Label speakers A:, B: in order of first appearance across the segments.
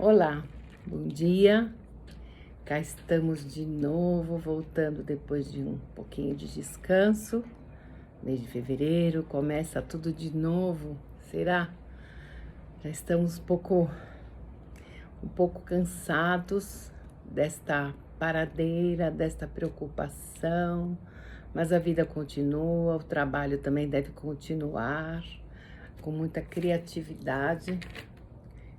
A: Olá, bom dia. Cá estamos de novo, voltando depois de um pouquinho de descanso. Mês de fevereiro, começa tudo de novo, será? Já estamos um pouco cansados desta paradeira, desta preocupação, mas a vida continua, o trabalho também deve continuar, com muita criatividade,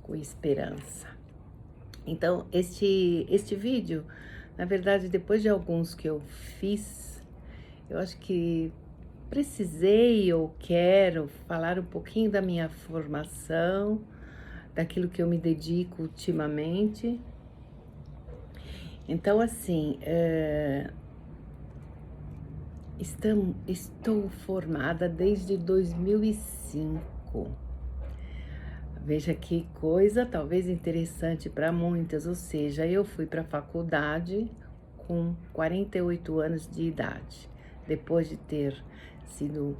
A: com esperança. Então, este vídeo, na verdade, depois de alguns que eu fiz, eu acho que precisei ou quero falar um pouquinho da minha formação, daquilo que eu me dedico ultimamente. Então, assim, estou formada desde 2005. Veja que coisa talvez interessante para muitas, ou seja, eu fui para a faculdade com 48 anos de idade, depois de ter sido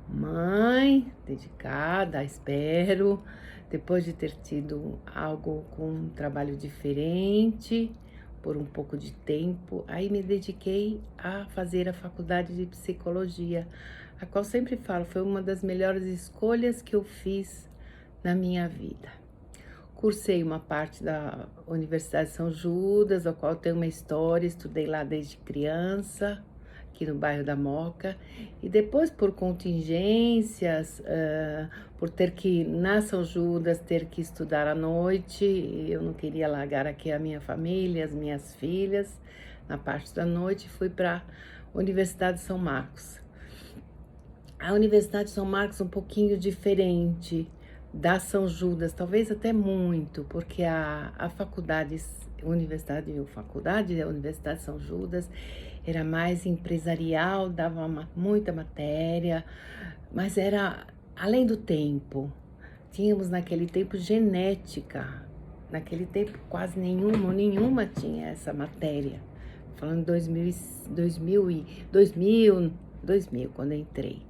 A: mãe dedicada, espero, depois de ter tido algo com um trabalho diferente por um pouco de tempo, aí me dediquei a fazer a faculdade de psicologia, a qual sempre falo, foi uma das melhores escolhas que eu fiz na minha vida. Cursei uma parte da Universidade de São Judas, a qual tem uma história, estudei lá desde criança, aqui no bairro da Moca, e depois por contingências, por ter que, na São Judas, ter que estudar à noite, eu não queria largar aqui a minha família, as minhas filhas, na parte da noite, fui para a Universidade de São Marcos. A Universidade de São Marcos um pouquinho diferente da São Judas, talvez até muito, porque a faculdade, a Universidade de São Judas, era mais empresarial, dava muita matéria, mas era além do tempo. Tínhamos naquele tempo genética, naquele tempo quase nenhuma tinha essa matéria. Falando em 2000, quando eu entrei.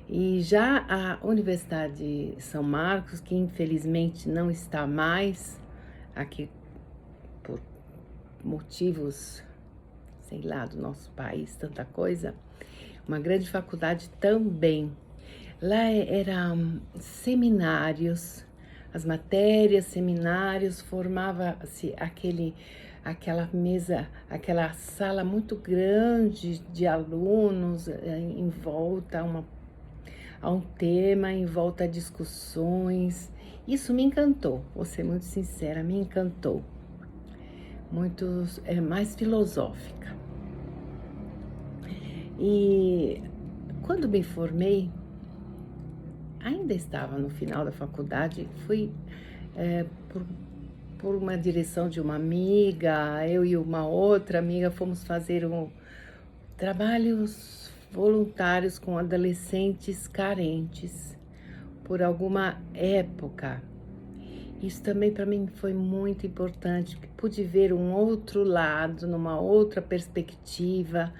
A: E já a Universidade de São Marcos, que infelizmente não está mais aqui por motivos, sei lá, do nosso país, tanta coisa, uma grande faculdade também. Lá eram seminários, as matérias, seminários, formava-se aquela mesa, aquela sala muito grande de alunos em volta a um tema, em volta a discussões. Isso me encantou, vou ser muito sincera, me encantou. Mais filosófica. E quando me formei, ainda estava no final da faculdade, fui por uma direção de uma amiga, eu e uma outra amiga fomos fazer trabalhos voluntários com adolescentes carentes por alguma época. Isso também para mim foi muito importante, porque pude ver um outro lado, numa outra perspectiva,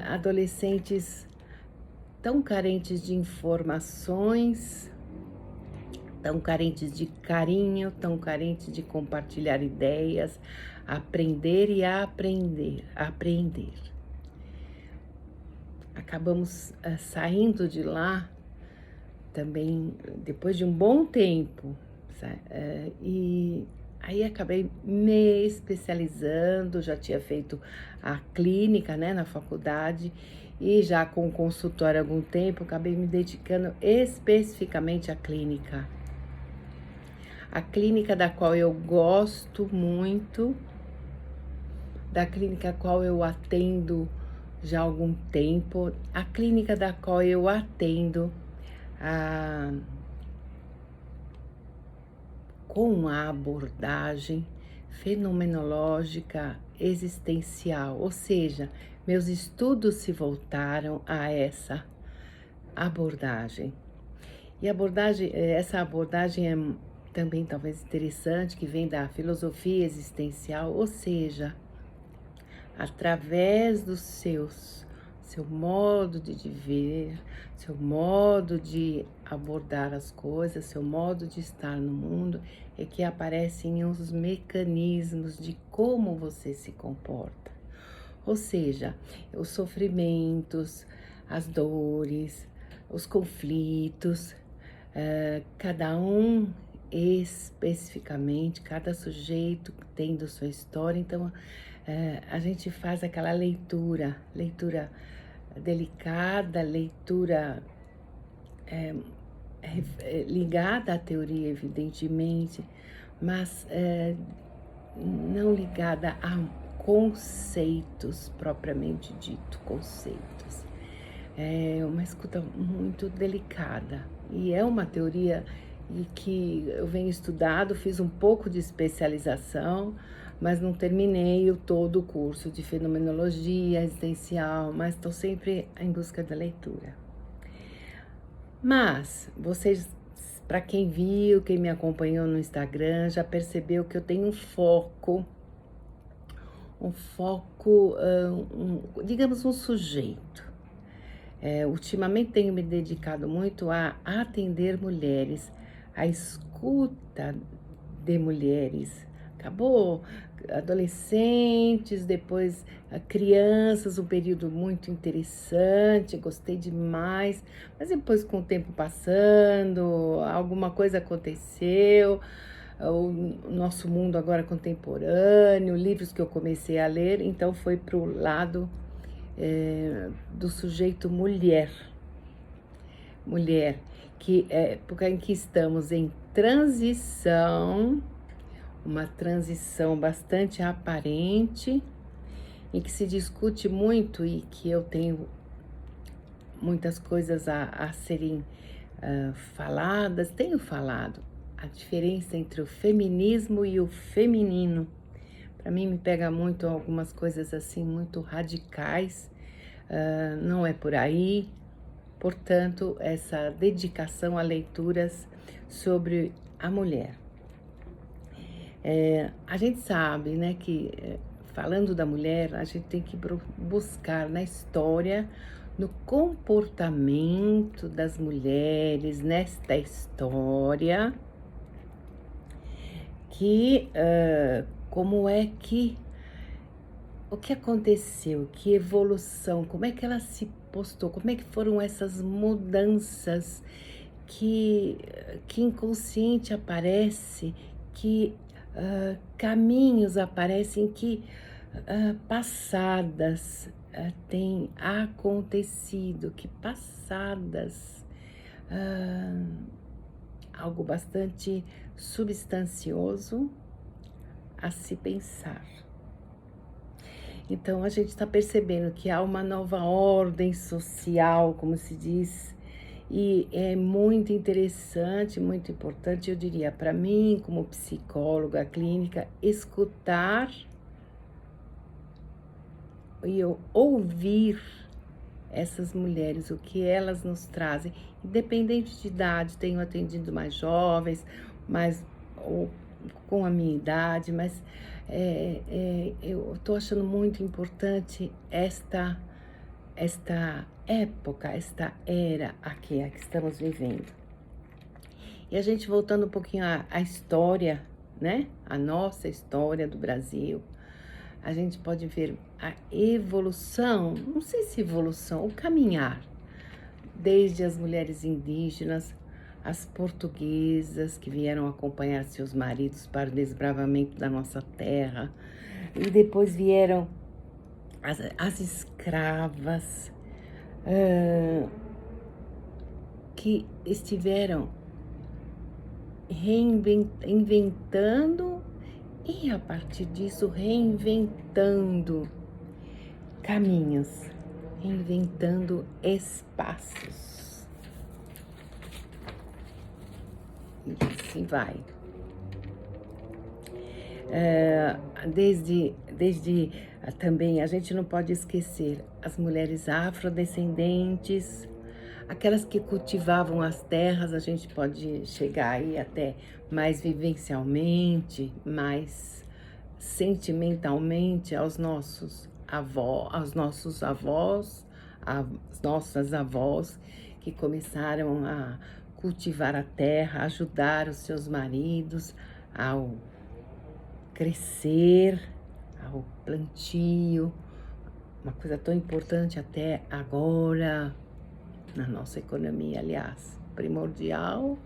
A: adolescentes tão carentes de informações, tão carentes de carinho, tão carentes de compartilhar ideias, aprender e aprender. Acabamos saindo de lá também depois de um bom tempo, e aí acabei me especializando, já tinha feito a clínica, né, na faculdade, e já com o consultório há algum tempo, acabei me dedicando especificamente à clínica. A clínica da qual eu gosto muito, da clínica a qual eu atendo já há algum tempo, a clínica da qual eu atendo com a abordagem fenomenológica existencial, ou seja, meus estudos se voltaram a essa abordagem. E essa abordagem é também talvez interessante, que vem da filosofia existencial, ou seja, através do seu modo de viver, seu modo de abordar as coisas, seu modo de estar no mundo, é que aparecem os mecanismos de como você se comporta. Ou seja, os sofrimentos, as dores, os conflitos, cada um especificamente, cada sujeito tendo sua história. Então, a gente faz aquela leitura delicada, leitura ligada à teoria, evidentemente, mas não ligada a conceitos propriamente dito, conceitos. É uma escuta muito delicada e é uma teoria que eu venho estudado, fiz um pouco de especialização, mas não terminei todo o curso de fenomenologia existencial, mas estou sempre em busca da leitura. Mas vocês, para quem viu, quem me acompanhou no Instagram, já percebeu que eu tenho um foco, digamos, um sujeito. Ultimamente tenho me dedicado muito a atender mulheres, a escuta de mulheres. Acabou adolescentes, depois crianças, um período muito interessante, gostei demais. Mas depois, com o tempo passando, alguma coisa aconteceu, o nosso mundo agora contemporâneo, livros que eu comecei a ler, então foi para o lado do sujeito mulher, que é época em que estamos em transição, uma transição bastante aparente, em que se discute muito e que eu tenho muitas coisas a serem faladas, tenho falado, a diferença entre o feminismo e o feminino. Para mim me pega muito algumas coisas assim muito radicais, não é por aí. Portanto, essa dedicação a leituras sobre a mulher. A gente sabe, né, que falando da mulher, a gente tem que buscar na história, no comportamento das mulheres nesta história, que como é que, o que aconteceu, que evolução, como é que ela se postou, como é que foram essas mudanças que inconsciente aparece, que caminhos aparecem, que passadas têm acontecido, que passadas, algo bastante substancioso a se pensar. Então, a gente está percebendo que há uma nova ordem social, como se diz, e é muito interessante, muito importante, eu diria, para mim, como psicóloga clínica, escutar e ouvir essas mulheres, o que elas nos trazem, independente de idade. Tenho atendido mais jovens, ou com a minha idade, mas eu estou achando muito importante esta época, esta era aqui a que estamos vivendo. E a gente voltando um pouquinho à história, né? A nossa história do Brasil, a gente pode ver a evolução, não sei se evolução, o caminhar, desde as mulheres indígenas, as portuguesas que vieram acompanhar seus maridos para o desbravamento da nossa terra, e depois vieram as escravas, que estiveram inventando e a partir disso reinventando caminhos, reinventando espaços. E assim vai. Desde também a gente não pode esquecer as mulheres afrodescendentes, aquelas que cultivavam as terras. A gente pode chegar aí até mais vivencialmente, mais sentimentalmente aos nossos avós, às nossas avós, que começaram a cultivar a terra, ajudar os seus maridos ao crescer, ao plantio, uma coisa tão importante até agora na nossa economia, aliás, primordial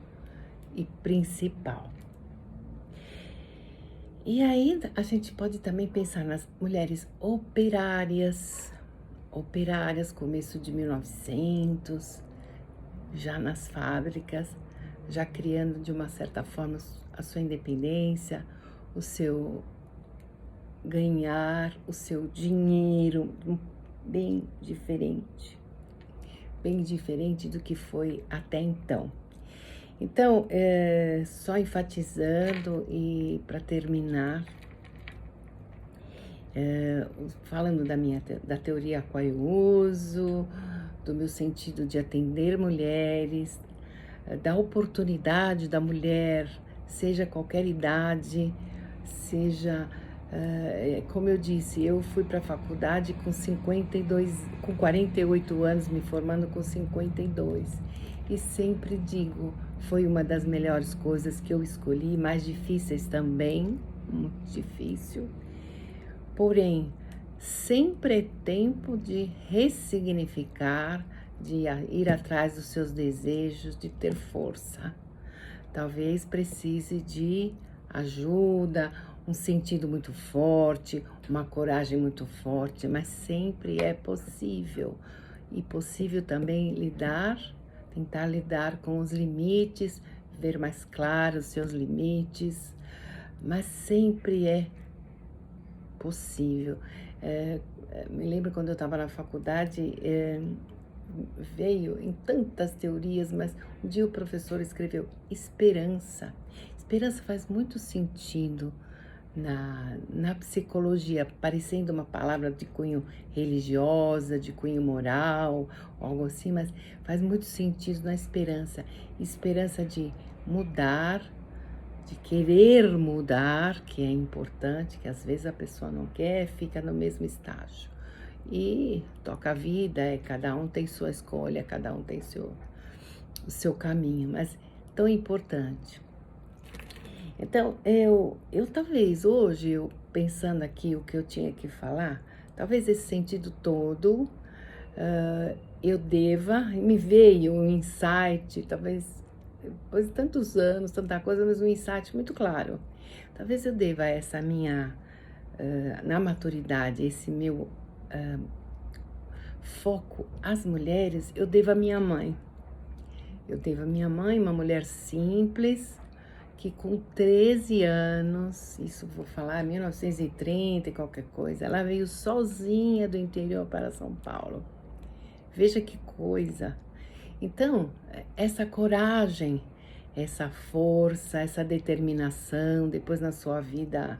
A: e principal. E aí a gente pode também pensar nas mulheres operárias, começo de 1900, já nas fábricas, já criando de uma certa forma a sua independência, o seu ganhar, o seu dinheiro, bem diferente do que foi até então. Então, só enfatizando e para terminar, falando da teoria a qual eu uso, do meu sentido de atender mulheres, da oportunidade da mulher, seja qualquer idade, seja, como eu disse, eu fui para a faculdade com 48 anos, me formando com 52, e sempre digo, foi uma das melhores coisas que eu escolhi, mais difíceis também, muito difícil, porém, sempre é tempo de ressignificar, de ir atrás dos seus desejos, de ter força. Talvez precise de ajuda, um sentido muito forte, uma coragem muito forte, mas sempre é possível. E possível também tentar lidar com os limites, ver mais claro os seus limites, mas sempre é possível. Me lembro quando eu estava na faculdade, veio em tantas teorias, mas um dia o professor escreveu esperança. Esperança faz muito sentido na psicologia, parecendo uma palavra de cunho religiosa, de cunho moral, algo assim, mas faz muito sentido na esperança. Esperança de mudar, de querer mudar, que é importante, que às vezes a pessoa não quer, fica no mesmo estágio. E toca a vida, cada um tem sua escolha, cada um tem o seu caminho, mas tão importante. Então, eu talvez hoje, eu pensando aqui o que eu tinha que falar, talvez esse sentido todo, me veio um insight, talvez depois de tantos anos, tanta coisa, mas um insight muito claro. Talvez eu deva essa minha, na maturidade, esse meu foco às mulheres, eu devo à minha mãe. Eu devo à minha mãe, uma mulher simples, que com 13 anos, isso vou falar 1930 e qualquer coisa, ela veio sozinha do interior para São Paulo. Veja que coisa. Então, essa coragem, essa força, essa determinação, depois na sua vida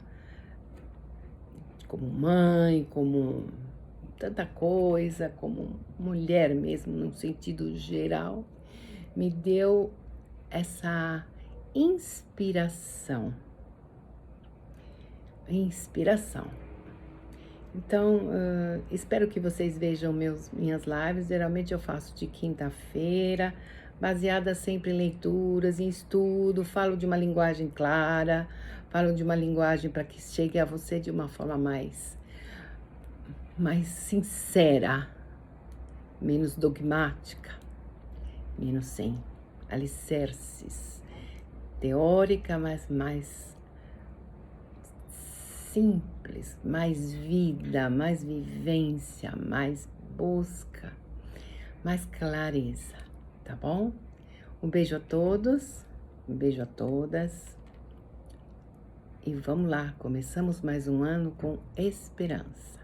A: como mãe, como tanta coisa, como mulher mesmo, num sentido geral, me deu essa inspiração. Então, espero que vocês vejam minhas lives. Geralmente eu faço de quinta-feira, baseada sempre em leituras, em estudo, falo de uma linguagem clara, falo de uma linguagem para que chegue a você de uma forma mais sincera, menos dogmática, menos sem alicerces, teórica, mas mais simples, mais vida, mais vivência, mais busca, mais clareza, tá bom? Um beijo a todos, um beijo a todas. E vamos lá, começamos mais um ano com esperança.